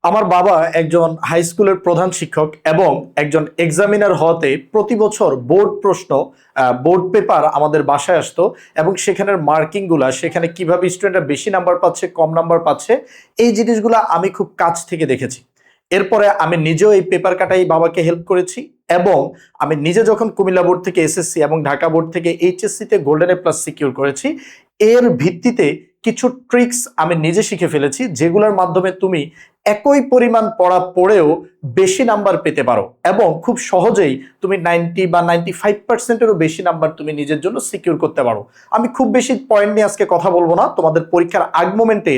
আমার বাবা একজন হাই স্কুলের প্রধান শিক্ষক এবং একজন এক্সামিনার হওয়াতে প্রতি বছর বোর্ড প্রশ্ন বোর্ড পেপার আমাদের বাসায় আসতো এবং সেখানের মার্কিং গুলা সেখানে কিভাবে স্টুডেন্টরা বেশি নাম্বার পাচ্ছে কম নাম্বার পাচ্ছে এই জিনিসগুলা আমি খুব কাছ থেকে দেখেছি। এরপরে আমি নিজেও এই পেপার কাটাই বাবাকে হেল্প করেছি এবং আমি নিজে যখন কুমিল্লা বোর্ড থেকে এসএসসি এবং ঢাকা বোর্ড থেকে এইচএসসি তে গোল্ডেন এ প্লাস সিকিউর করেছি। এর ভিত্তিতে কিছু ট্রিক্স আমি নিজে শিখে ফেলেছি যেগুলোর মাধ্যমে তুমি একই পরিমাণ পড়া পড়েও বেশি নাম্বার পেতে পারো এবং খুব সহজেই তুমি 90 বা 95%-এরও বেশি নাম্বার তুমি নিজের জন্য সিকিউর করতে পারো। আমি খুব বেশি পয়েন্ট নিয়ে আজকে কথা বলবো না, তোমাদের পরীক্ষার আগ মোমেন্টে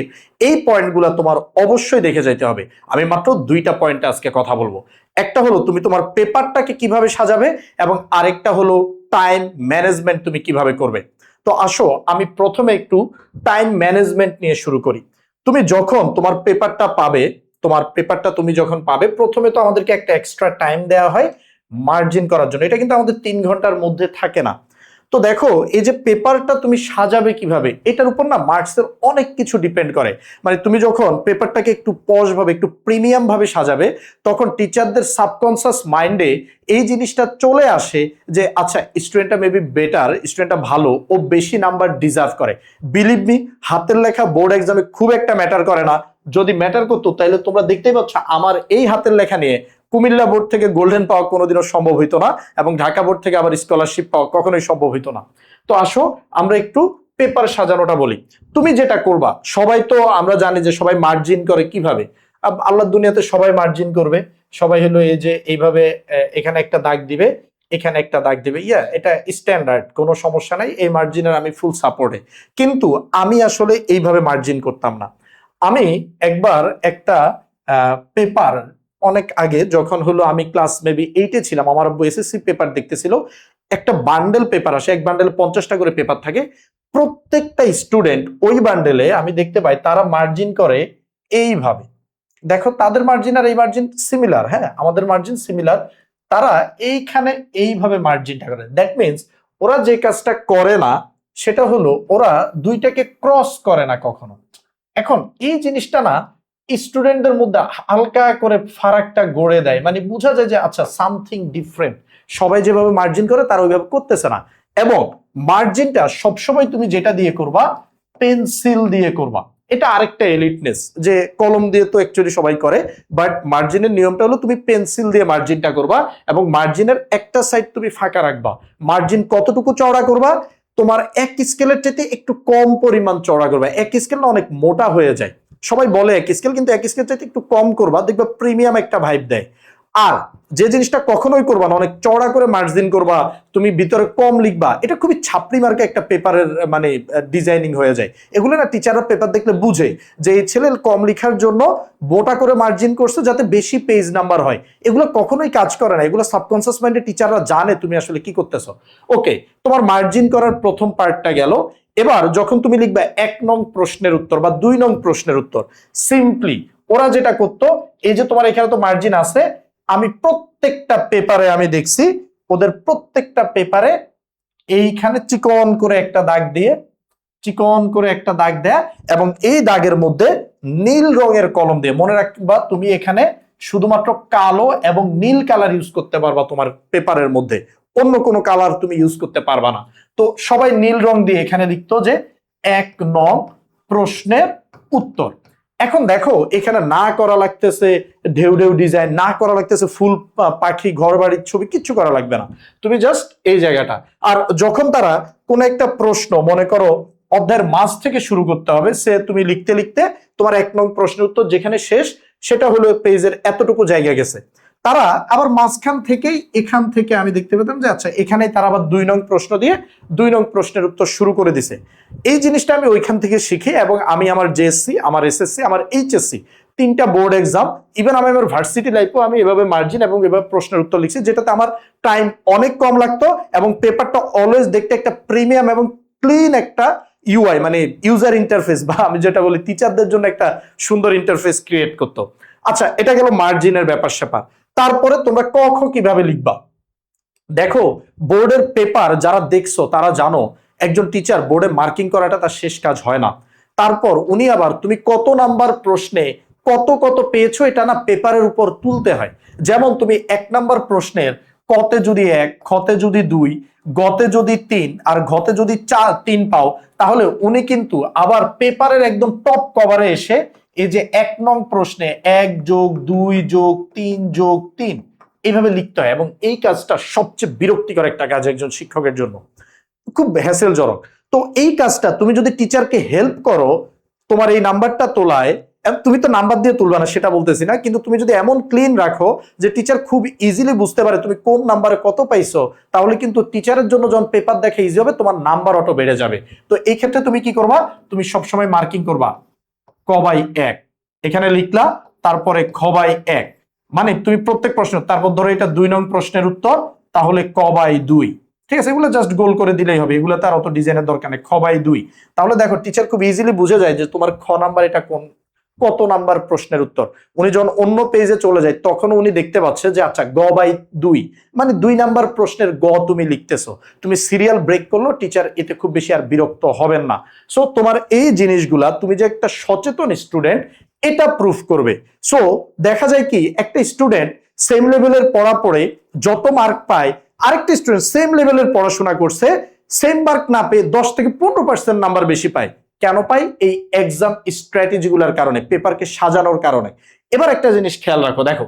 এই পয়েন্টগুলো তোমার অবশ্যই দেখে যেতে হবে। আমি মাত্র দুইটা পয়েন্টে আজকে কথা বলবো। একটা হলো তুমি তোমার পেপারটাকে কিভাবে সাজাবে এবং আরেকটা হলো টাইম ম্যানেজমেন্ট তুমি কিভাবে করবে। তো আসো আমি প্রথমে একটু টাইম ম্যানেজমেন্ট নিয়ে শুরু করি। তুমি যখন তোমার পেপারটা তুমি যখন পাবে প্রথমে তো আমাদেরকে একটা এক্সট্রা টাইম দেওয়া হয় মার্জিন করার জন্য। এটা কিন্তু আমাদের 3 ঘন্টার মধ্যে থাকে না। তো দেখো এই যে পেপারটা তুমি সাজাবে কিভাবে এটার উপর না মার্কসের অনেক কিছু ডিপেন্ড করে। মানে তুমি যখন পেপারটাকে একটু পশ ভাবে একটু প্রিমিয়াম ভাবে সাজাবে তখন টিচারদের সাবকনসিয়াস মাইন্ডে এই জিনিসটা চলে আসে যে আচ্ছা স্টুডেন্টটা মেবি বেটার, স্টুডেন্টটা ভালো, ও বেশি নাম্বার ডিজার্ভ করে। বিলিভ মি, হাতের লেখা বোর্ড এক্সামে খুব একটা ম্যাটার করে না। যদি ম্যাটার করতো তাহলে তোমরা দেখতেই পাচ্ছ আমার এই হাতের লেখা নিয়ে কুমিল্লা বোর্ড থেকে গোল্ডেন পাওয়া কোনোদিনও সম্ভব হইতো না এবং ঢাকা বোর্ড থেকে আবার স্কলারশিপ পাওয়া কখনোই সম্ভব হইতো না। তো আসো আমরা একটু পেপার সাজানোটা বলি। তুমি যেটা করবা, সবাই তো আমরা জানি যে সবাই মার্জিন করে কিভাবে। আল্লাহর দুনিয়াতে সবাই মার্জিন করবে। সবাই হলো এই যে এইভাবে এখানে একটা দাগ দিবে, এখানে একটা দাগ দিবে, এটা স্ট্যান্ডার্ড, কোনো সমস্যা নাই, এই মার্জিনের আমি ফুল সাপোর্টে। কিন্তু আমি আসলে এইভাবে মার্জিন করতাম না। আমি একবার একটা পেপার অনেক আগে যখন হলো আমি ক্লাস মেবি 8-এ ছিলাম, আমার আব্বু এসএসসি পেপার দেখতেছিল। একটা বান্ডেল পেপার আসে, এক বান্ডেলে 50টা করে পেপার থাকে। প্রত্যেকটা স্টুডেন্ট ওই বান্ডেলে আমি দেখতে পাই তারা মার্জিন করে এইভাবে। দেখো তাদের মার্জিন আর এই মার্জিন সিমিলার, হ্যাঁ আমাদের মার্জিন সিমিলার। তারা এইখানে এইভাবে মার্জিনটা করে। দ্যাট মিনস ওরা যে কাজটা করে না সেটা হলো ওরা দুইটাকে ক্রস করে না কখনো। এখন এই জিনিসটা না স্টুডেন্টদের মধ্যে হালকা করে ফারাকটা গড়ে দেয়, মানে বোঝা যায় যে আচ্ছা সামথিং ডিফারেন্ট। সবাই যেভাবে মার্জিন করে তারা ওইভাবে করতেছে না। এবং মার্জিনটা সবসময় তুমি যেটা দিয়ে করবা, পেন্সিল দিয়ে করবা। এটা আরেকটা এলিটনেস, যে কলম দিয়ে তো অ্যাকচুয়ালি সবাই করে, বাট মার্জিনের নিয়মটা হলো তুমি পেন্সিল দিয়ে মার্জিনটা করবা এবং মার্জিনের একটা সাইড তুমি ফাঁকা রাখবা। মার্জিন কতটুকু চওড়া করবা, তোমার এক স্কেলের চাইতে একটু কম পরিমাণ চওড়া করবা। এক স্কেল না অনেক মোটা হয়ে যায়, সবাই বলে এক স্কেল, কিন্তু এক স্কেল চাইতে একটু কম করবা, দেখবা প্রিমিয়াম একটা ভাইব দেয়। আর যে জিনিসটা কখনোই করবা না, অনেক চওড়া করে মার্জিন করবা, তুমি ভিতরে কম লিখবা, এটা খুবই ছাপড়ি মার্কা একটা পেপারের মানে ডিজাইনিং হয়ে যায়। এগুলো না টিচাররা পেপার দেখলে বুঝে যে এই ছেলে কম লেখার জন্য মোটা করে মার্জিন করছে যাতে বেশি পেজ নাম্বার হয়। এগুলো কখনোই কাজ করে না, এগুলো সাবকনসিয়াস মাইন্ডে টিচাররা জানে তুমি আসলে কি করতেছো। ওকে, তোমার মার্জিন করার প্রথম পার্টটা গেল। এবার যখন তুমি লিখবা 1 নং প্রশ্নের উত্তর বা 2 নং প্রশ্নের উত্তর, সিম্পলি ওরা যেটা করতো, এই যে তোমার এখানে তো মার্জিন আছে, আমি প্রত্যেকটা পেপারে আমি দেখছি ওদের প্রত্যেকটা পেপারে এইখানে চিকন করে একটা দাগ দিয়ে, চিকন করে একটা দাগ দেয়া এবং এই দাগের মধ্যে নীল রঙের কলম দিয়ে। মনে রাখবা তুমি এখানে শুধুমাত্র কালো এবং নীল কালার ইউজ করতে পারবা তোমার পেপারের মধ্যে, অন্য কোনো কালার তুমি ইউজ করতে পারবা না। তো সবাই নীল রং দিয়ে এখানে লিখতো যে 1 নং প্রশ্নের উত্তর। এখন দেখো এখানে না করা লাগতেছে ঢেউ ঢেউ ডিজাইন, না করা লাগতেছে ফুল পাখি ঘর বাড়ির ছবি, কিচ্ছু করা লাগবে না, তুমি জাস্ট এই জায়গাটা। আর যখন তারা কোন একটা প্রশ্ন মনে করো অধ্যায়ের মাঝ থেকে শুরু করতে হবে, সে তুমি লিখতে লিখতে তোমার 1 নং প্রশ্নের উত্তর যেখানে শেষ সেটা হলো পেজের এতটুকু জায়গা গেছে, তারা আবার মাঝখান থেকেই এখান থেকে আমি দেখতে পেতাম যে আচ্ছা এখানে তারা আবার 2 নং প্রশ্ন দিয়ে 2 নং প্রশ্নের উত্তর শুরু করে দিছে। এই জিনিসটা আমি ওইখান থেকে শিখি এবং আমি আমার জেএসসি, আমার এসএসসি, আমার এইচএসসি 3টা বোর্ড এক্সাম, ইভেন আমি আমার ভার্সিটি লাইফেও আমি এভাবে মার্জিন এবং এভাবে প্রশ্নের উত্তর লিখছি, যেটাতে আমার টাইম অনেক কম লাগতো এবং পেপারটা অলওয়েজ দেখতে একটা প্রিমিয়াম এবং ক্লিন একটা ইউআই মানে ইউজার ইন্টারফেস, বা আমি যেটা বলি টিচারদের জন্য একটা সুন্দর ইন্টারফেস ক্রিয়েট করতো। আচ্ছা এটা গেল মার্জিনের ব্যাপার স্যাপার। তারপরে তোমরা ক খ কিভাবে লিখবা। দেখো বোর্ডের পেপার যারা দেখছো তারা জানো একজন টিচার বোর্ডে মার্কিং করাটা তার শেষ কাজ হয় না। তারপর উনি আবার তুমি কত নাম্বার প্রশ্নে কত কত পেয়েছো এটা না পেপারের উপর তুলতে হয়। যেমন তুমি 1 নাম্বার প্রশ্নের কতে যদি 1, খতে যদি 2, গতে যদি 3 আর ঘতে যদি 3 পাও, তাহলে উনি কিন্তু আবার পেপারের একদম টপ কভারে এসে এই যে 1 নং প্রশ্নে 1 যোগ 2 যোগ 3 যোগ 3 এইভাবে লিখতে হয়। এবং এই কাজটা সবচেয়ে বিরক্তিকর একটা কাজ একজন শিক্ষকের জন্য, খুব হ্যাসেলজনক। তো এই কাজটা তুমি যদি টিচারকে হেল্প করো তোমার এই নাম্বারটা তোলায়, তুমি তো নাম্বার দিয়ে তুলবা না সেটা বলতেছি না, কিন্তু তুমি যদি এমন ক্লিন রাখো যে টিচার খুব ইজিলি বুঝতে পারে তুমি কোন নাম্বারে কত পাইছো, তাহলে কিন্তু টিচারের জন্য যখন পেপার দেখে ইজি হবে, তোমার নাম্বার অটো বেড়ে যাবে। তো এই ক্ষেত্রে তুমি কি করবা, তুমি সবসময় মার্কিং করবা ক বাই 1, এখানে লিখলা, তারপরে খ বাই 1, মানে তুমি প্রত্যেক প্রশ্ন, তারপর ধরো এটা 2 নং প্রশ্নের উত্তর, তাহলে ক বাই 2, ঠিক আছে? এগুলো জাস্ট গোল করে দিলেই হবে, এগুলো তার অত ডিজাইনের দরকার নেই, খ বাই 2। তাহলে দেখো টিচার খুব ইজিলি বুঝে যায় যে তোমার খ নাম্বার এটা কোন, কত নাম্বার প্রশ্নের উত্তর। উনি যখন অন্য পেজে চলে যায় তখন উনি দেখতে পাচ্ছে যে আচ্ছা গ বাই 2, মানে 2 নাম্বার প্রশ্নের গ তুমি লিখতেছো। তুমি সিরিয়াল ব্রেক করলো, টিচার এতে খুব বেশি আর বিরক্ত হবেন না। সো তোমার এই জিনিসগুলা তুমি যে একটা সচেতন স্টুডেন্ট এটা প্রুফ করবে। সো দেখা যায় কি একটা স্টুডেন্ট সেম লেভেলের পড়া পড়ে যত মার্ক পায়, আরেকটা স্টুডেন্ট সেম লেভেলের পড়াশোনা করছে, সেম মার্ক না পেয়ে 10 থেকে 15% নাম্বার বেশি পায়। কেন পাই? এই এক্সাম স্ট্র্যাটেজিগুলোর কারণে, পেপারকে সাজানোর কারণে। এবার একটা জিনিস খেয়াল রাখো, দেখো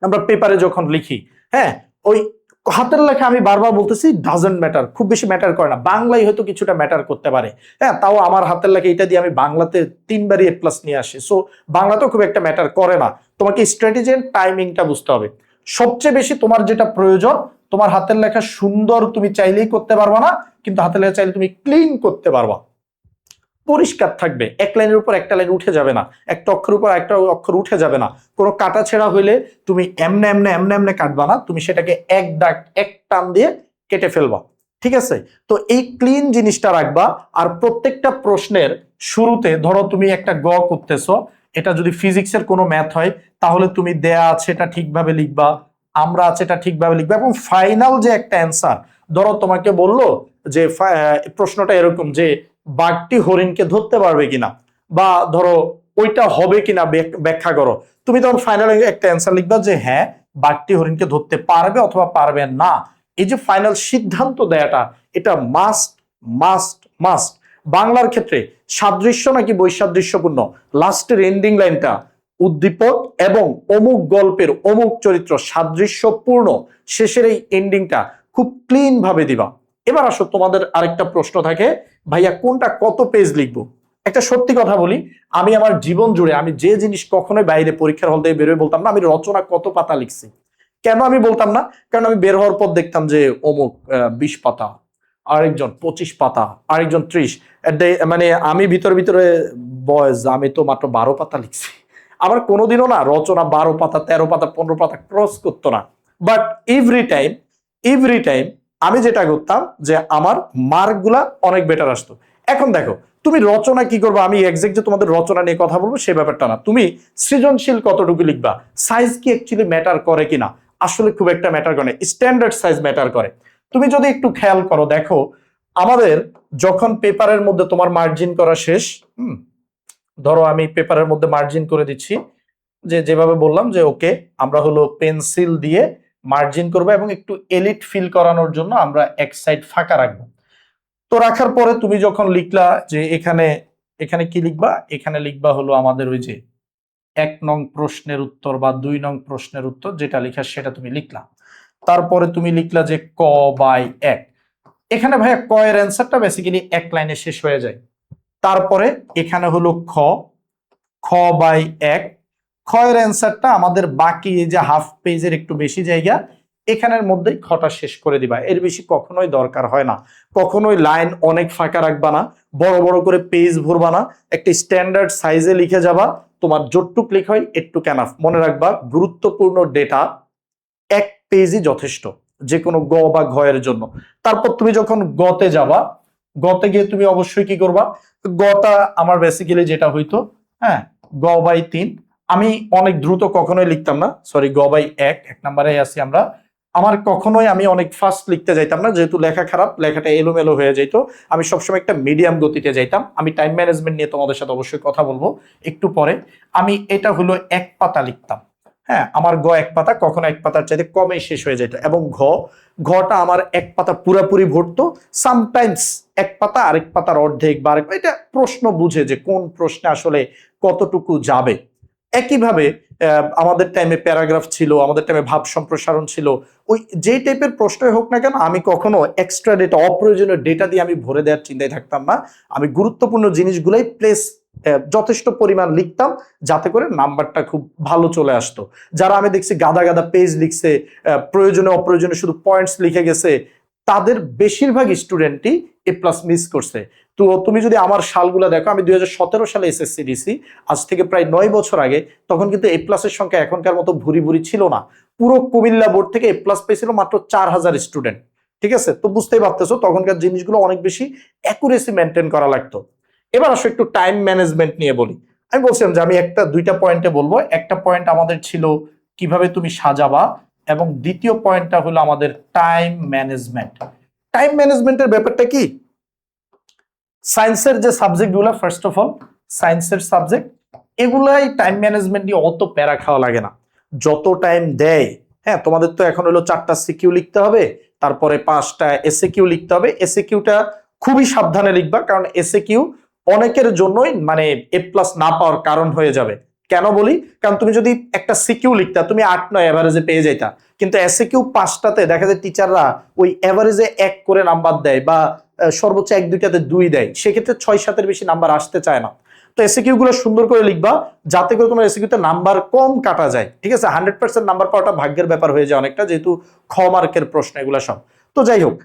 আমরা পেপারে যখন লিখি, হ্যাঁ, ওই হাতের লেখা আমি বারবার বলতেছি ডাজন্ট ম্যাটার, খুব বেশি ম্যাটার করে না। বাংলায় হয়তো কিছুটা ম্যাটার করতে পারে, হ্যাঁ, তাও আমার হাতের লেখা এটা দিয়ে আমি বাংলাতে 3বারই A+ নিয়ে আসি। সো বাংলাতেও খুব একটা ম্যাটার করে না। তোমাকে স্ট্র্যাটেজি এন্ড টাইমিংটা বুঝতে হবে। সবচেয়ে বেশি তোমার যেটা প্রয়োজন, তোমার হাতের লেখা সুন্দর তুমি চাইলেই করতে পারবা না, কিন্তু হাতের লেখা চাইলে তুমি ক্লিন করতে পারবা, পরিষ্কার থাকবে, এক লাইনের উপর একটা লাইন উঠে যাবে না, একটা অক্ষর উপর একটা অক্ষর উঠে যাবে না। কোনো কাটা ছেঁড়া হইলে তুমি এমনে এমনে এমনে এমনে কাটবা না, তুমি সেটাকে এক দাগ এক টান দিয়ে কেটে ফেলবা, ঠিক আছে? তো এই ক্লিন জিনিসটা রাখবা। আর প্রত্যেকটা প্রশ্নের শুরুতে ধরো তুমি একটা গ করতেছো, এটা যদি ফিজিক্সের কোনো ম্যাথ হয়, তাহলে তুমি দেয়া আছে এটা ঠিকভাবে লিখবা, আমরা আছে এটা ঠিকভাবে লিখবা, এবং ফাইনাল যে একটা অ্যান্সার, ধরো তোমাকে বললো যে প্রশ্নটা এরকম যে বাঘটি হরিণকে ধরতে পারবে কিনা, বা ধরো ওইটা হবে কিনা ব্যাখ্যা করো, তুমি তখন ফাইনাল একটা অ্যান্সার লিখবা যে হ্যাঁ বাঘটি হরিণকে ধরতে পারবে অথবা পারবে না। এই যে ফাইনাল সিদ্ধান্ত দেয়াটা, এটা মাস্ট মাস্ট মাস্ট। বাংলার ক্ষেত্রে সাদৃশ্য নাকি বৈসাদৃশ্যপূর্ণ, লাস্টের এন্ডিং লাইনটা উদ্দীপক এবং অমুক গল্পের অমুক চরিত্র সাদৃশ্যপূর্ণ, শেষের এই এন্ডিংটা খুব ক্লিন ভাবে দিবা। এবার আসো তোমাদের আরেকটা প্রশ্ন থাকে, ভাইয়া কোনটা কত পেজ লিখবো? একটা সত্যি কথা বলি, আমি আমার জীবন জুড়ে আমি যে জিনিস কখনোই বাইরে পরীক্ষার হল থেকে বেরোয় বলতাম না আমি রচনা কত পাতা লিখছি। কেন আমি বলতাম না? কারণ আমি বের হওয়ার পর দেখতাম যে অমুক 20 পাতা, আরেকজন 25 পাতা, আরেকজন 30, মানে আমি ভিতরে ভিতরে বয়স আমি তো মাত্র 12 পাতা লিখছি। আবার কোনোদিনও না রচনা 12 পাতা 13 পাতা 15 পাতা ক্রস করতো না। বাট এভরি টাইম আমি যেটা করতাম যে আমার মার্কগুলা অনেক বেটার আসতো। এখন দেখো তুমি রচনা কি করবে, আমি এক্সাক্ট যে তোমাদের রচনা নিয়ে কথা বলবো সে ব্যাপারটা না, তুমি সৃজনশীল কতটুকু লিখবা, সাইজ কি অ্যাকচুয়ালি ম্যাটার করে কিনা, আসলে খুব একটা ম্যাটার করে না, স্ট্যান্ডার্ড সাইজ ম্যাটার করে। তুমি যদি একটু খেয়াল করো, দেখো আমাদের যখন পেপারের মধ্যে তোমার মার্জিন করা শেষ, ধরো আমি পেপারের মধ্যে মার্জিন করে দিচ্ছি, যে যেভাবে বললাম যে ওকে আমরা হলো পেন্সিল দিয়ে মার্জিন করবো এবং একটু এলিট ফিল করানোর জন্য আমরা এক সাইড ফাঁকা রাখবো। তো রাখার পরে তুমি যখন লিখলা যে এখানে এখানে কি লিখবা, এখানে লিখবা হলো আমাদের ওই যে 1 নং প্রশ্নের উত্তর বা 2 নং প্রশ্নের উত্তর যেটা লেখা সেটা তুমি লিখলা। তারপরে তুমি লিখলা যে ক বাই 1, এখানে ভাইয়া ক এর অ্যান্সারটা বেসিক্যালি এক লাইনে শেষ হয়ে যায়। তারপরে এখানে হলো খ, খ বাই 1, খ এর অ্যান্সারটা আমাদের বাকি এই যে হাফ পেজের একটু বেশি জায়গা, এখানের মধ্যেই খটা শেষ করে দিবা, এর বেশি কখনোই দরকার হয় না। কখনোই লাইন অনেক ফাঁকা রাখবা না, বড় বড় করে পেজ ভরবা না, একটা স্ট্যান্ডার্ড সাইজে লিখে যাবা, তোমার যতটুক লিখ হয় একটু ক্যানাফ। মনে রাখবা গুরুত্বপূর্ণ ডেটা 1 পেজই যথেষ্ট যে কোনো গ বা ঘ এর জন্য। তারপর তুমি যখন গতে যাবা, গতে গিয়ে তুমি অবশ্যই কি করবা, গটা আমার বেসিক্যালি যেটা হইতো, হ্যাঁ গ বাই 3, আমি অনেক দ্রুত কখনোই লিখতাম না, সরি গ বাই 1, 1 নম্বরে আছি আমরা, আমার কখনোই আমি অনেক ফাস্ট লিখতে যাইতাম না, যেহেতু লেখা খারাপ, লেখাটা এলোমেলো হয়ে যেত। আমি সবসময় একটা মিডিয়াম গতিতে যাইতাম। আমি টাইম ম্যানেজমেন্ট নিয়ে তোমাদের সাথে অবশ্যই কথা বলবো একটু পরে। আমি এটা হলো এক পাতা লিখতাম। হ্যাঁ, আমার গ এক পাতা, কখনো এক পাতার চাইতে কমে শেষ হয়ে যেত। এবং ঘটা আমার এক পাতা পুরাপুরি ভরতো। সামটাইমস এক পাতা আরেক পাতার অর্ধেক বা এটা প্রশ্ন বুঝে যে কোন প্রশ্নে আসলে কতটুকু যাবে। একইভাবে আমাদের টাইমে প্যারাগ্রাফ ছিল, আমাদের টাইমে ভাব সম্প্রসারণ ছিল। ওই যে টাইপের প্রশ্নই হোক না কেন, আমি কখনো এক্সট্রা ডেটা, অপ্রয়োজনীয় ডেটা দিয়ে আমি ভরে দেওয়ার চিন্তায় থাকতাম না। আমি গুরুত্বপূর্ণ জিনিসগুলাই প্লেস যথেষ্ট পরিমাণ লিখতাম, যাতে করে নাম্বারটা খুব ভালো চলে আসতো। যারা আমি দেখছি গাদা গাদা পেজ লিখছে, প্রয়োজনে অপ্রয়োজনে শুধু পয়েন্টস লিখে গেছে, তাদের বেশিরভাগ স্টুডেন্টই এ প্লাস মিস করছে। তো তুমি যদি আমার সালগুলো দেখো, আমি 2017 সালে এসএসসি দিছি, আজ থেকে প্রায় 9 বছর আগে। তখন কিন্তু এ প্লাসের সংখ্যা এখনকার মতো ভুরি ভুরি ছিল না। পুরো কুমিল্লা বোর্ড থেকে এ প্লাস পেয়েছিল মাত্র 4000 স্টুডেন্ট। ঠিক আছে, তো বুঝতেই পারতেছো তখনকার জিনিসগুলো অনেক বেশি অ্যাকুরেসি মেনটেন করা লাগতো। এবার আসো একটু টাইম ম্যানেজমেন্ট নিয়ে বলি। আমি বলছিলাম যে আমি একটা দুইটা পয়েন্টে বলবো। একটা পয়েন্ট আমাদের ছিল কিভাবে তুমি সাজাবা, এবং দ্বিতীয় পয়েন্টটা হলো আমাদের টাইম ম্যানেজমেন্ট। টাইম ম্যানেজমেন্টের ব্যাপারটা কি, সায়েন্সের যে সাবজেক্টগুলো, ফার্স্ট অফ অল সায়েন্সের সাবজেক্ট, এগুলাই টাইম ম্যানেজমেন্ট নিয়ে অত প্যারা খাওয়া লাগে না। যত টাইম দেয়, হ্যাঁ তোমাদের তো এখন হলো 4টা সিকিউ লিখতে হবে, তারপরে 5টা এসএ কিউ লিখতে হবে। এসএ কিউটা খুবই সাবধানে লিখবা, কারণ এসএ কিউ অনেকের জন্যই মানে এ প্লাস না পাওয়ার কারণ হয়ে যাবে। কেন বলি, কারণ তুমি যদি একটা সিকিউ লিখতা, তুমি 8-9 এভারেজে পেয়ে যাইতা। কিন্তু এসএ কিউ 5টাতে দেখা যায় টিচাররা ওই এভারেজে 1 করে নাম্বার দেয়, বা সর্বোচ্চ 1-2টাতে 2 দেয়। সেক্ষেত্রে 6-7-এর বেশি নাম্বার আসতে চায় না। তো এসিকিউ গুলো সুন্দর করে লিখবা, যাতে করে তোমার এসিকিউতে নাম্বার কম কাটা যায়। ঠিক আছে, 100% নাম্বার পাওয়াটা ভাগ্যের ব্যাপার হয়ে যায় অনেকটা, যেহেতু খ মার্কের প্রশ্ন এগুলো সব। তো যাই হোক,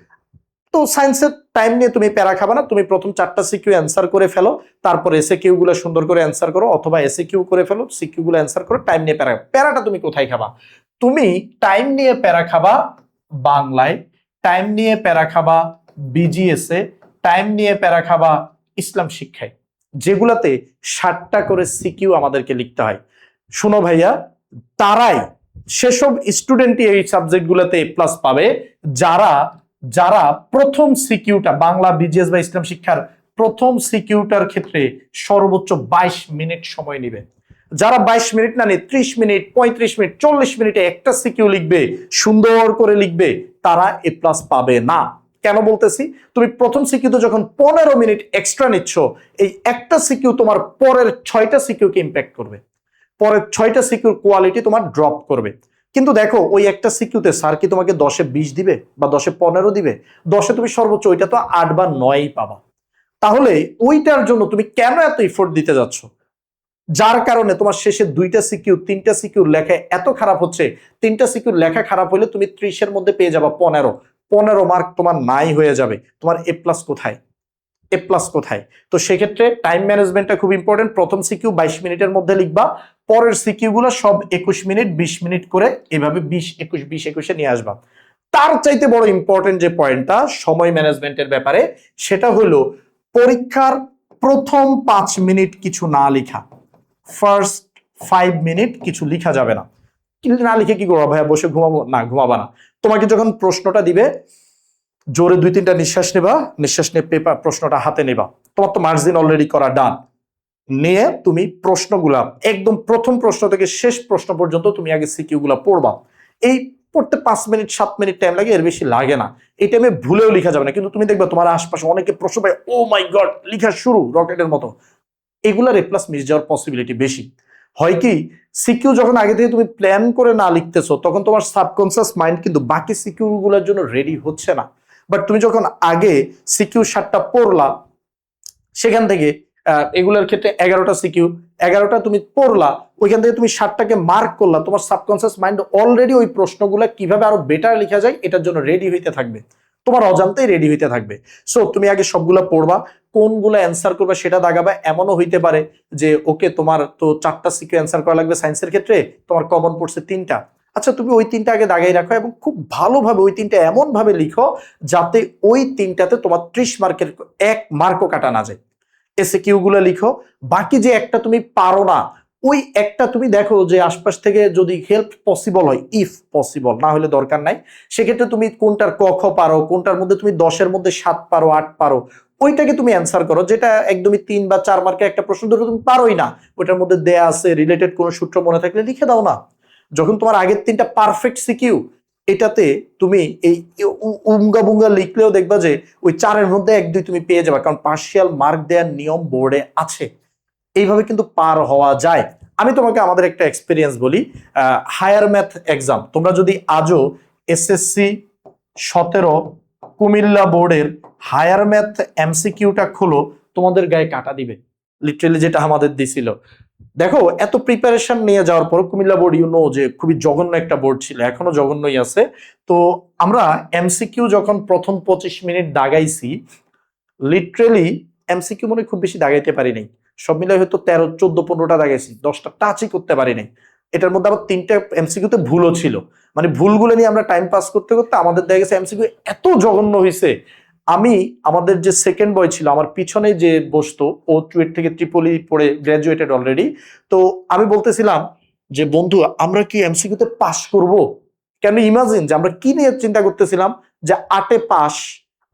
তো সায়েন্সের টাইম নিয়ে তুমি প্যারা খাবে না। তুমি প্রথম 4টা সিকিউ অ্যান্সার করে ফেলো, তারপর এসএ কিউ গুলো সুন্দর করে অ্যান্সার করো, অথবা এসএ কিউ করে ফেলো, সিকিউ গুলো অ্যান্সার করো। টাইম নিয়ে প্যারাটা তুমি কোথায় খাবা? তুমি টাইম নিয়ে প্যারা খাবা বাংলায়, টাইম নিয়ে প্যারা খাবা বিজিএসে, টাইম নিয়ে প্যারা খাবা ইসলাম শিক্ষায়, যেগুলাতে 60টা করে সিকিউ আমাদেরকে লিখতে হয়। শুনো ভাইয়া, তারাই সেসব স্টুডেন্টই এই সাবজেক্টগুলোতে এ প্লাস পাবে, যারা যারা প্রথম সিকিউটা, বাংলা বিজিএস বা ইসলাম শিক্ষার প্রথম সিকিউটার ক্ষেত্রে সর্বোচ্চ 22 মিনিট সময় নেবে। যারা 22 মিনিট না নিয়ে 30 মিনিট, 35 মিনিট, 40 মিনিটে একটা সিকিউ লিখবে, সুন্দর করে লিখবে, তারা এ প্লাস পাবে না। কেন বলতেছি, তুমি প্রথম সিকিউতে যখন 15 মিনিট এক্সট্রা নিচ্ছ, এই একটা সিকিউ তোমার পরের 6টা সিকিউকে ইম্প্যাক্ট করবে, পরের 6টা সিকিউর কোয়ালিটি তোমার ড্রপ করবে। কিন্তু দেখো, ওই একটা সিকিউতে স্যার কি তোমাকে 10-এ 20 দিবে বা 10-এ 15 দিবে? 10-এ তুমি সর্বোচ্চ ওইটা তো 8 বা 9ই পাবা। তাহলে ওইটার জন্য তুমি কেন এত এফোর্ট দিতে যাচ্ছ? যার কারণে তোমার শেষে 2টা সিকিউ 3টা সিকিউর লেখা এত খারাপ হচ্ছে। 3টা সিকিউর লেখা খারাপ হলে তুমি 30-এর মধ্যে পেয়ে যাবা 15 মার্ক তোমার নাই হয়ে যাবে। তোমার এ প্লাস কোথায়? এ প্লাস কোথায়? তো সেক্ষেত্রে টাইম ম্যানেজমেন্টটা খুব ইম্পর্টেন্ট। প্রথম সিকিউ 22 মিনিটের মধ্যে লিখবা, পরের সিকিউ গুলো সব 21 মিনিট 20 মিনিট করে এভাবে 20-21 নিয়ে আসবা। তার চাইতে বড় ইম্পর্টেন্ট যে পয়েন্টটা সময় ম্যানেজমেন্টের ব্যাপারে, সেটা হলো পরীক্ষার প্রথম 5 মিনিট কিছু না লিখা। ফার্স্ট 5 মিনিট কিছু লিখা যাবে না। কিন্তু না লিখে কি করবো ভাইয়া, বসে ঘুমাবো? না, ঘুমাবা না। তোমাকে যখন প্রশ্নটা দিবে, জোরে 2-3টা নিঃশ্বাস নেবা, নিঃশ্বাস নিয়ে পেপার প্রশ্নটা হাতে নেবা। তোমার তো মার্জিন অলরেডি করা ডান। নিয়ে তুমি প্রশ্নগুলা একদম প্রথম প্রশ্ন থেকে শেষ প্রশ্ন পর্যন্ত তুমি আগে সিকিউ গুলা পড়বা। এই পড়তে 5 মিনিট 7 মিনিট টাইম লাগে, এর বেশি লাগে না। এই টাইমে ভুলেও লিখা যাবে না। কিন্তু তুমি দেখবে তোমার আশপাশে অনেকে প্রশ্ন পায়, ও মাই গড, লিখা শুরু রকেটের মতো। এগুলার এ প্লাস মিস যাওয়ার পসিবিলিটি বেশি। হয় কি, সিকিউ যখন আগে থেকে তুমি প্ল্যান করে না লিখতেছো, তখন তোমার সাবকনসিয়াস মাইন্ড কিন্তু বাকি সিকিউ গুলোর জন্য রেডি হচ্ছে না। বাট তুমি যখন আগে সিকিউ 7টা পড়লা, সেখান থেকে এগুলোর ক্ষেত্রে 11টা সিকিউ, 11টা তুমি পড়লা, ওইখান থেকে তুমি 7টাকে মার্ক করলা, তোমার সাবকনসিয়াস মাইন্ড অলরেডি ওই প্রশ্নগুলো কিভাবে আরো বেটার লেখা যায় এটার জন্য রেডি হইতে থাকবে, তোমার অজান্তেই রেডি হইতে থাকবে। সো তুমি আগে সবগুলা পড়বা, কোনগুলো অ্যান্সার করবে সেটা দাগাবা। এমনও হইতে পারে যে ওকে, তোমার তো 4টা সিকিউ অ্যান্সার করা লাগবে সায়েন্সের ক্ষেত্রে, তোমার কমন পড়ছে 3টা। আচ্ছা, তুমি ওই 3টা আগে দাগাই রাখো, এবং খুব ভালোভাবে ওই 3টা এমন ভাবে লিখো যাতে ওই 3টাতে তোমার 30 মার্কের 1 মার্কও কাটা না যায়। এসে কিউ গুলো লিখো। বাকি যে একটা তুমি পারো না, ওই একটা তুমি দেখো যে আশপাশ থেকে যদি হেল্প পসিবল হয়, ইফ পসিবল, না হলে দরকার নাই, সেক্ষেত্রে তুমি কোনটার ক খ পারো, কোনটার মধ্যে তুমি 10-এর মধ্যে 7 পারো, 8 পারো, ওইটাকে তুমি অ্যান্সার করো। যেটা একদমই 3 বা 4 মার্কের একটা প্রশ্ন ধরো তুমি পারোই না, ওইটার মধ্যে দেয়া আছে রিলেটেড কোনো সূত্র মনে থাকলে লিখে দাও না। যখন তোমার আগের 3টা পারফেক্ট সিকিউ, এটাতে তুমি এই উমগা বুঙ্গা লিখলেও দেখবা যে ওই 4-এর মধ্যে 1-2 তুমি পেয়ে যাবে, কারণ পার্শিয়াল মার্ক দেওয়ার নিয়ম বোর্ডে আছে। এইভাবে কিন্তু পার হওয়া যায়। আমি তোমাকে আমাদের একটা এক্সপিরিয়েন্স বলি। হায়ার ম্যাথ এক্সাম, তোমরা যদি আজও এসএসসি 17 কুমিল্লা বোর্ডের হায়ার ম্যাথ এমসিকিউটা খোলো, তোমাদের গায়ে কাটা দিবে, লিটারেলি যেটা আমাদের দিছিল। দেখো এত প্রিপারেশন নিয়ে যাওয়ার পর কুমিল্লা বোর্ড যে খুবই জঘন্য একটা বোর্ড ছিল, এখনো জঘন্যই আছে। তো আমরা এমসিকিউ যখন প্রথম 25 মিনিট দাগাইছি, লিটারেলি এমসিকিউ মনে খুব বেশি দাগাইতে পারি নাই, সব মিলে হয়তো 13, 14, 15টা দাগাইছি, 10টা টাচই করতে পারি নাই। এটার মধ্যে আবার 3টা এমসিকিউতে ভুলও ছিল। মানে ভুলগুলো নিয়ে আমরা টাইম পাস করতে করতে আমাদের দেখা গেছে এমসিকিউ এত জঘন্য হয়েছে। আমি আমাদের যে সেকেন্ড বয় ছিল আমার পিছনে যে বসতো, ও চুয়েট থেকে ত্রিপলি পড়ে গ্রাজুয়েটেড অলরেডি। তো আমি বলতেছিলাম যে বন্ধু আমরা কি এমসিকিউতে পাস করব? কেন ইমাজিন যে আমরা কি নিয়ে চিন্তা করতেছিলাম যে 8-এ পাস,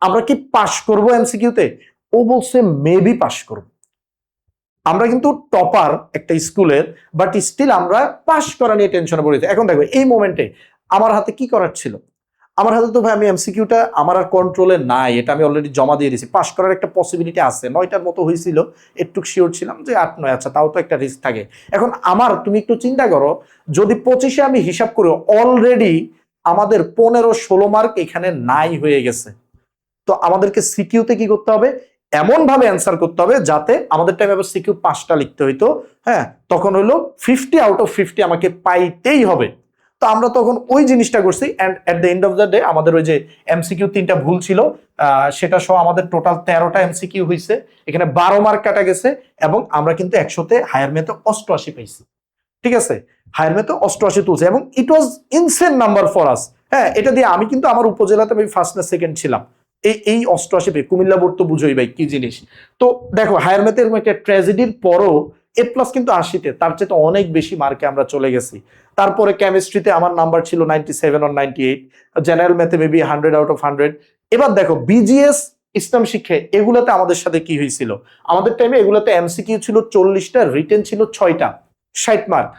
আমরা কি পাস করব এমসিকিউতে? ও বলছে মেবি পাস করব। আমরা কিন্তু টপার একটা স্কুলের, বাট স্টিল আমরা পাস করা নিয়ে টেনশনে পড়েছি। এখন দেখো এই মোমেন্টে আমার হাতে কি করার ছিল? আমার হাতে তো ভাই আমি এমসিকিউটা আমার আর কন্ট্রোলে নাই, এটা আমি অলরেডি জমা দিয়ে দিয়েছি। পাস করার একটা পসিবিলিটি আছে, 9টার মতো হয়েছিল, একটু শিওর ছিলাম যে 8-9, আচ্ছা তাও তো একটা রিস্ক থাকে। এখন আমার তুমি একটু চিন্তা করো, যদি 25-এ আমি হিসাব করি অলরেডি আমাদের 15-16 মার্ক এখানে নাই হয়ে গেছে। তো আমাদেরকে সিকিউতে কি করতে হবে? এমন ভাবে অ্যান্সার করতে হবে যাতে আমাদের টাইমে আবার সিকিউ 5টা লিখতে হইতো, হ্যাঁ, তখন হইলো 50 আউট অফ 50 আমাকে পাইতেই হবে। তো আমরা তখন ওই জিনিসটা করছি, and at the end of the day আমাদের ওই যে এমসিকিউ 3টা ভুল ছিল, সেটা সহ আমাদের টোটাল 13টা এমসিকিউ হয়েছে, এখানে 12 মার্ক কাটা গেছে, এবং আমরা কিন্তু 100-তে হায়ার ম্যাথে 88 পাইছি। ঠিক আছে, হায়ার ম্যাথে 88 তুলছে, এবং ইট ওয়াজ ইনসেন নাম্বার ফর আস। হ্যাঁ, এটা দিয়ে আমি কিন্তু আমার উপজেলাতে আমি ফার্স্ট না সেকেন্ড ছিলাম। এই 88 পেয়ে কুমিল্লা বোর্ড তো বুঝোই ভাই কি জিনিস। তো দেখো হায়ার ম্যাথের একটা ট্র্যাজেডির পরও এ প্লাস কিন্তু 80-তে, তার চেয়ে অনেক বেশি মার্কে আমরা চলে গেছি। তারপরে কেমিস্ট্রিতে আমার নাম্বার ছিল 97 or 98, জেনারেল ম্যাথে মেবি 100 আউট অফ 100। এবার দেখো বিজিএস, ইসলাম শিক্ষা, এগুলাতে আমাদের সাথে কি হয়েছিল? আমাদের টাইমে এগুলাতে এমসিকিউ ছিল 40টা, রিটেন ছিল 6টা, 60 মার্ক।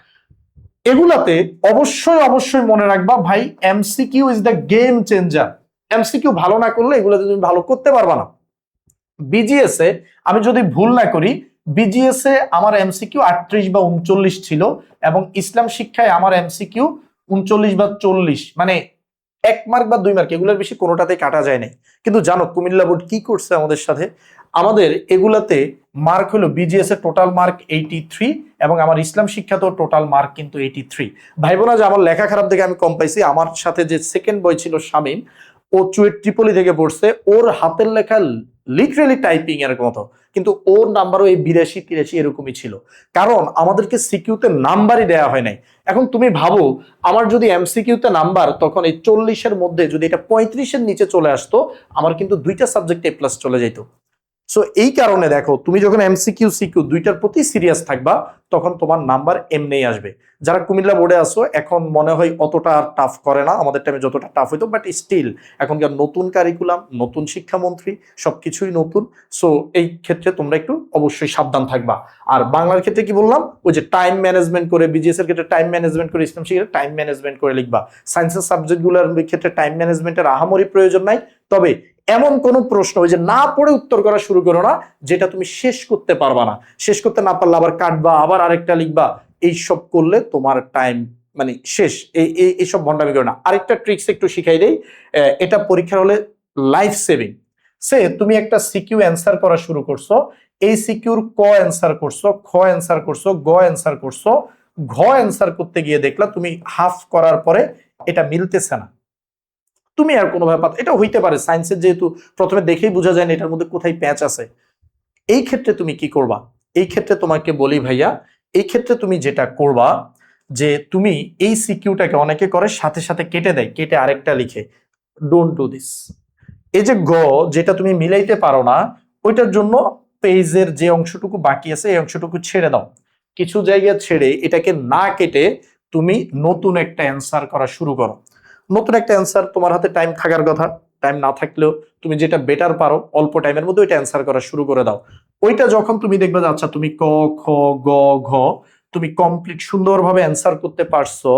এগুলাতে অবশ্যই অবশ্যই মনে রাখবা ভাই, MCQ is the game changer. MCQ ভালো না করলে এগুলাতে তুমি ভালো করতে পারবা না। বিজিএস এ আমি যদি ভুল না করি, বিজিএস এ আমার এমসিকিউ 38 বা 39 ছিল, এবং ইসলাম শিক্ষায় আমার এমসিকিউ 39 বা 40, মানে 1 মার্ক বা 2 মার্ক, এগুলোর বেশি কোনোটাতেই কাটা যায় নাই। কিন্তু জানো কুমিল্লা বোর্ড কি করছে আমাদের সাথে? আমাদের এগুলাতে মার্ক হলো বিজিএস এর টোটাল মার্ক 83, এবং আমার ইসলাম শিক্ষাতেও টোটাল মার্ক কিন্তু 83। ভাই বোনা যে আমার লেখা খারাপ দেখে আমি কম পাইছি, আমার সাথে যে সেকেন্ড বয় ছিল শামীম, ও চুয়েট ট্রিপলি থেকে পড়ছে, ওর হাতের লেখা লিটারেলি টাইপিং এর মতো, কিন্তু ওর নাম্বারও এই 82-83 এরকমই ছিল, কারণ আমাদেরকে সিকিউতে নাম্বারই দেওয়া হয় নাই। এখন তুমি ভাবো আমার যদি এমসিকিউতে নাম্বার তখন এই 40-এর মধ্যে যদি এটা 35-এর নিচে চলে আসতো, আমার কিন্তু 2টা সাবজেক্টে এ প্লাস চলে যেত। সো এই কারণে দেখো তুমি যখন এমসিকিউ সিকিউ 2টার প্রতি সিরিয়াস থাকবা, তখন তোমার নাম্বার এমনিই আসবে। যারা কুমিল্লা বোর্ডে আসো এখন মনে হয় অতটা টাফ করে না, আমাদের টাইমে যতটা টাফ হইতো, বাট স্টিল এখনকার নতুন কারিকুলাম, নতুন শিক্ষামন্ত্রী, সবকিছুই নতুন। সো এই ক্ষেত্রে তোমরা একটু অবশ্যই সাবধান থাকবা। আর বাংলার ক্ষেত্রে কি বললাম, ওই যে টাইম ম্যানেজমেন্ট করে, বিজিএস এর ক্ষেত্রে টাইম ম্যানেজমেন্ট করে, ইসলাম শিক্ষার টাইম ম্যানেজমেন্ট করে লিখবা। সায়েন্সের সাবজেক্টগুলোর ক্ষেত্রে টাইম ম্যানেজমেন্টের আহামরি প্রয়োজন নাই, তবে এমন কোন প্রশ্ন ওই যে না পড়ে উত্তর করা শুরু করো না যেটা তুমি শেষ করতে পারবা না, শেষ করতে না পারলে আবার কাটবা, আবার আরেকটা লিখবা, এইসব করলে তোমার টাইম মানে শেষ। এইসব ভন্ডামি করো না। আরেকটা ট্রিক্স একটু শিখাই দেই, এটা পরীক্ষার হলে লাইফ সেভিং। সে তুমি একটা সিকিউ অ্যান্সার করা শুরু করছো, এই সিকিউর ক অ্যান্সার করছো, খ অ্যান্সার করছো, গ অ্যান্সার করছো, ঘ অ্যান্সার করতে গিয়ে দেখলা তুমি হাফ করার পরে এটা মিলতেছে না, তুমি আর কোনো ব্যাপার, এটা হইতে পারে সায়েন্সের, যেহেতু প্রথমে দেখেই বোঝা যায় না এটার মধ্যে কোথায় প্যাচ আছে। এই ক্ষেত্রে তুমি কি করবা? এই ক্ষেত্রে তোমাকে বলি ভাইয়া, এই ক্ষেত্রে তুমি যেটা করবা যে তুমি এই সিকিউটাকে, অনেকে করে সাথে সাথে কেটে দেয়, কেটে আরেকটা লিখে, ডোন্ট ডু দিস। এই যে গ, যেটা তুমি মিলাইতে পারো না, ওইটার জন্য পেজের যে অংশটুকু বাকি আছে এই অংশটুকু ছেড়ে দাও, কিছু জায়গা ছেড়ে এটাকে না কেটে তুমি নতুন একটা অ্যান্সার করা শুরু করো। নতুন একটা অ্যান্সার, তোমার হাতে টাইম থাকার কথা, টাইম না থাকলেও তুমি যেটা বেটার পারো অল্প টাইমের মধ্যে ওইটা অ্যান্সার করা শুরু করে দাও। ওইটা যখন তুমি দেখবে যে আচ্ছা তুমি ক, খ, গ, ঘ তুমি কমপ্লিট সুন্দরভাবে অ্যান্সার করতে পারছো,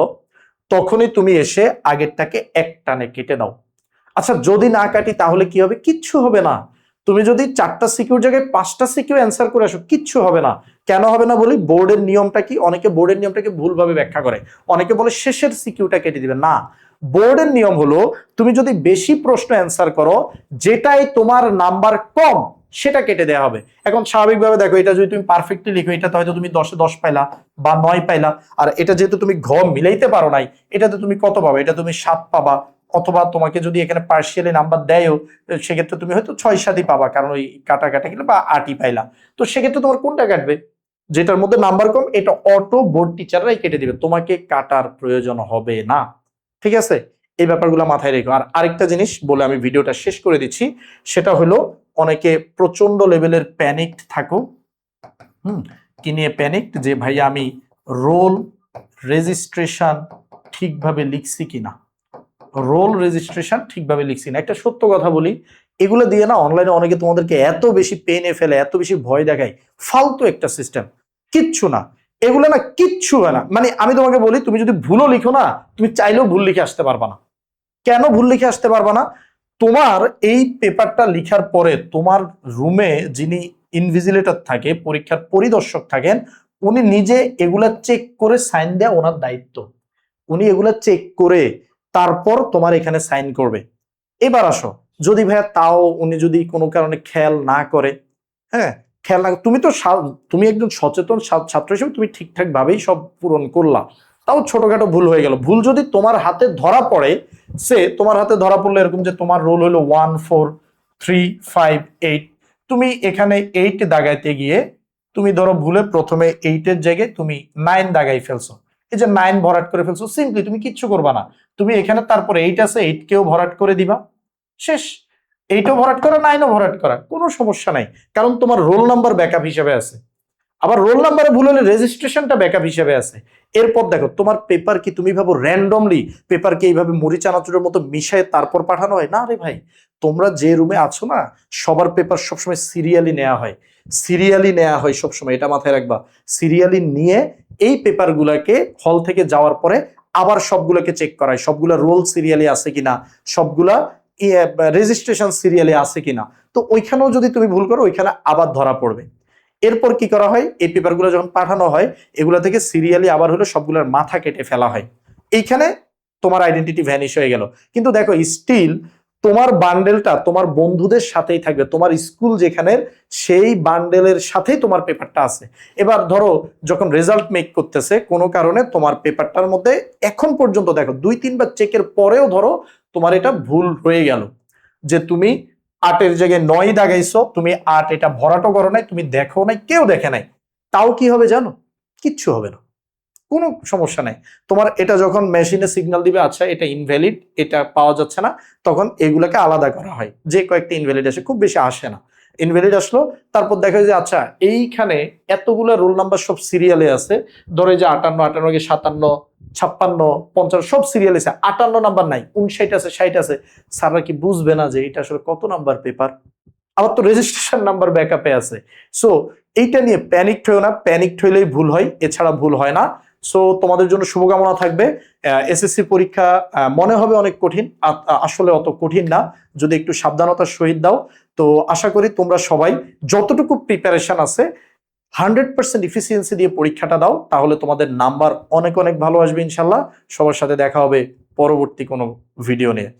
তখনই তুমি এসে আগেরটাকে এক টানে কেটে দাও। আচ্ছা যদি না কাটি তাহলে কি হবে? কিচ্ছু হবে না। তুমি যদি 4টা সিকিউর জায়গায় 5টা সিকিউ অ্যান্সার করে আসো, কিচ্ছু হবে না। কেন হবে না বলি? বোর্ডের নিয়মটা কি? অনেকে বোর্ডের নিয়মটাকে ভুলভাবে ব্যাখ্যা করে। অনেকে বলে শেষের সিকিউটা কেটে দিবে। না, বোর্ডের নিয়ম হলো তুমি যদি বেশি প্রশ্ন অ্যান্সার করো, যেটাই তোমার নাম্বার কম সেটা কেটে দেওয়া হবে। এখন স্বাভাবিকভাবে দেখো, এটা যদি তুমি পারফেক্টলি লিখো, এটাতে হয়তো তুমি 10-এ 10 পাইলা বা 9 পাইলা, আর এটা যেহেতু তুমি ঘ মিলাইতে পারো নাই, এটাতে তুমি কত পাবা? এটা তুমি 7 পাবা, অথবা তোমাকে যদি এখানে পার্সিয়ালি নাম্বার দেয়ও সেক্ষেত্রে তুমি হয়তো 6-7ই পাবা, কারণ ওই কাটাকাটি গেলে, বা 8ই পাইলা। তো সেক্ষেত্রে তোমার কোনটা কাটবে? যেটার মধ্যে নাম্বার কম এটা অটো বোর্ড টিচাররাই কেটে দিবে, তোমাকে কাটার প্রয়োজন হবে না। ঠিক আছে, এই ব্যাপারগুলো মাথায় রেখো। আর আরেকটা জিনিস বলে আমি ভিডিওটা শেষ করে দিচ্ছি, সেটা হলো অনেকে প্রচন্ড লেভেলের প্যানিকড থাকো। কি নিয়ে প্যানিকড? যে ভাই আমি রোল রেজিস্ট্রেশন ঠিকভাবে লিখছি কিনা, রোল রেজিস্ট্রেশন ঠিকভাবে লিখছি না। একটা সত্য কথা বলি, এগুলো দিয়ে না অনলাইনে অনেকে তোমাদেরকে এত বেশি পেনে ফেলে, এত বেশি ভয় দেখায়, ফালতু একটা সিস্টেম। কিচ্ছু না, এগুলো না কিচ্ছু হয় না। মানে আমি তোমাকে বলি, তুমি যদি ভুলও লিখো না, তুমি চাইলেও ভুল লিখে আসতে পারবা না। কেন ভুল লিখে আসতে পারবা না? তোমার এই পেপারটা লিখার পরে তোমার রুমে যিনি ইনভিজিলেটর থাকে, পরীক্ষার পরিদর্শক থাকেন, উনি নিজে এগুলা চেক করে সাইন দেয়া ওনার দায়িত্ব। উনি এগুলা চেক করে তারপর তোমার এখানে সাইন করবে। এবার আসো, যদি ভাইয়া তাও উনি যদি কোনো কারণে খেয়াল না করে, হ্যাঁ খেয়াল না, তুমি তো তুমি একজন সচেতন ছাত্র হিসেবে তুমি ঠিকঠাক ভাবেই সব পূরণ করলা, তাও ছোটখাটো ভুল হয়ে গেল, ভুল যদি তোমার হাতে ধরা পড়ে, সে তোমার হাতে ধরা পড়লো এরকম যে তোমার রোল হলো 1 4 3 5 8, তুমি এখানে 8 দাগাইতে গিয়ে তুমি ধরো ভুলে প্রথমে 8-এর জায়গায় তুমি 9 দাগাই ফেলছো, এই যে 9 ভরাট করে ফেলছো, সিম্পলি তুমি কিচ্ছু করবা না, তুমি এখানে তারপরে 8 আছে 8 কেও ভরাট করে দিবা, শেষ। 8ও ভরাট করা 9ও ভরাট করা, কোনো সমস্যা নাই, কারণ তোমার রোল নাম্বার ব্যাকআপ হিসেবে আছে। আবার রোল নাম্বারে ভুল হলে রেজিস্ট্রেশনটা ব্যাকআপ হিসেবে আছে। এরপর দেখো তোমার পেপার কি তুমি ভাবো র্যান্ডমলি পেপারকে এইভাবে মুড়ি চানাচুরের মতো মিশায় তারপর পাঠানো হয়? না রে ভাই, তোমরা যে রুমে আছো না, সবার পেপার সবসময় সিরিয়ালি নেওয়া হয়, সিরিয়ালি নেওয়া হয় সবসময়, এটা মাথায় রাখবা। সিরিয়ালি নিয়ে এই পেপারগুলোকে হল থেকে যাওয়ার পরে আবার সবগুলোকে চেক করায়, সবগুলা রোল সিরিয়ালি আছে কিনা, সবগুলা রেজিস্ট্রেশন সিরিয়ালি আছে কিনা। তো ওইখানেও যদি তুমি ভুল করো, ওইখানে আবার ধরা পড়বে। এরপর কি করা হয়, এই পেপারগুলো যখন পাঠানো হয়, এগুলো থেকে সিরিয়ালি আবার হলো সবগুলোর মাথা কেটে ফেলা হয়। এইখানে তোমার আইডেন্টিটি ভ্যানিশ হয়ে গেল। কিন্তু দেখো স্টিল তোমার বান্ডেলটা তোমার বন্ধুদের সাথেই থাকবে, তোমার স্কুল যেখানে সেই বান্ডেলের সাথেই তোমার পেপারটা আছে। এবার ধরো যখন রেজাল্ট মেক করতেছে কোনো কারণে তোমার পেপারটার মধ্যে এখন পর্যন্ত দেখো 2-3 বার চেকের পরেও ধরো তোমার এটা ভুল হয়ে গেল, যে তুমি 8-এর জায়গায় 9 দাগাইছো, তুমি 8 এটা ভরাটও করো নাই, তুমি দেখো নাই, কেউ দেখে নাই, তাও কি হবে জানো? কিচ্ছু হবে না, কোনো সমস্যা নাই। তোমার এটা যখন মেশিনে সিগন্যাল দিবে আচ্ছা এটা ইনভ্যালিড, এটা পাওয়া যাচ্ছে না, তখন এগুলাকে আলাদা করা হয়, যে কয়েকটা ইনভ্যালিড আসে, খুব বেশি আসে না। ইনভ্যালিড আসলো, তারপর দেখা যায় যে আচ্ছা এইখানে এতগুলো রোল নাম্বার সব সিরিয়ালে আছে, ধরো যে 58 58 57 56 50 সব সিরিয়াল আছে, 58 নাম্বার নাই, 59 আছে 60 আছে, স্যাররা কি বুঝবে না যে এটা আসলে কত নাম্বার পেপার? আবার তো রেজিস্ট্রেশন নাম্বার ব্যাকআপে আছে। সো এইটা নিয়ে প্যানিকড হয়েও না, প্যানিকড হইলেই ভুল হয়, এছাড়া ভুল হয় না। সো তোমাদের জন্য শুভকামনা থাকবে। এসএসসি পরীক্ষা মনে হবে অনেক কঠিন, আসলে অত কঠিন না, যদি একটু সাবধানতার সহিত দাও। তো আশা করি তোমরা সবাই যতটুকু প্রিপারেশন আছে 100% ইফিসিয়েন্সি দিয়ে পরীক্ষাটা দাও, তাহলে তোমাদের নাম্বার অনেক অনেক ভালো আসবে ইনশাল্লাহ। সবার সাথে দেখা হবে পরবর্তী কোনো ভিডিও নিয়ে।